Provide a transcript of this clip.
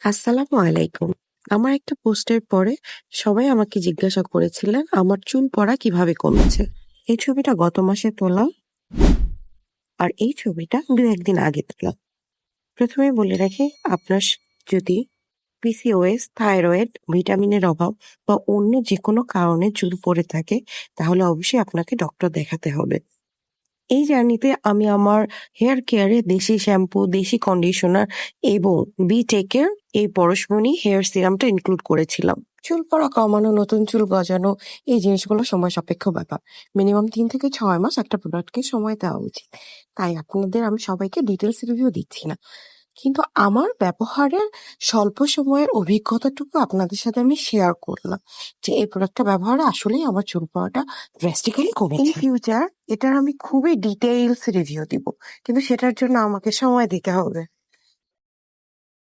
আসসালামু আলাইকুম। আমার একটা পোস্টের পরে সবাই আমাকে জিজ্ঞাসা করেছিলেন আমার চুল পড়া কিভাবে কমেছে। এই ছবিটা গত মাসে তোলা আর এই ছবিটা ২-১ দিন আগে তোলা। প্রথমেই বলে রাখি আপনার যদি পিসিওএস, থাইরয়েড, ভিটামিনের অভাব বা অন্য যেকোনো কারণে চুল পড়ে থাকে তাহলে অবশ্যই আপনাকে ডক্টর দেখাতে হবে। এই জার্নিতে আমি আমার হেয়ার কেয়ারে দেশি শ্যাম্পু, দেশি কন্ডিশনার এবং বিটেকের এই পরশমণি হেয়ার সিরামটা ইনক্লুড করেছিলাম। চুল পড়া কমানো, নতুন চুল গজানো এই জিনিসগুলো সময় সাপেক্ষ ব্যাপার। মিনিমাম ৩ থেকে ৬ মাস একটা প্রোডাক্টকে সময় দেওয়া উচিত। তাই আপনাদের আমি সবাইকে ডিটেলস রিভিউ দিচ্ছি না। কিন্তু আমার ব্যবহারের স্বল্প সময়ের অভিজ্ঞতাটুকু আপনাদের সাথে আমি শেয়ার করলাম যে এই প্রোডাক্টটা ব্যবহারে আসলেই আমার চুল পড়াটা ড্রাস্টিক্যালি কমেছে। ইন ফিউচার এটার আমি খুবই ডিটেইলস রিভিউ দিব, কিন্তু সেটার জন্য আমাকে সময় দিতে হবে।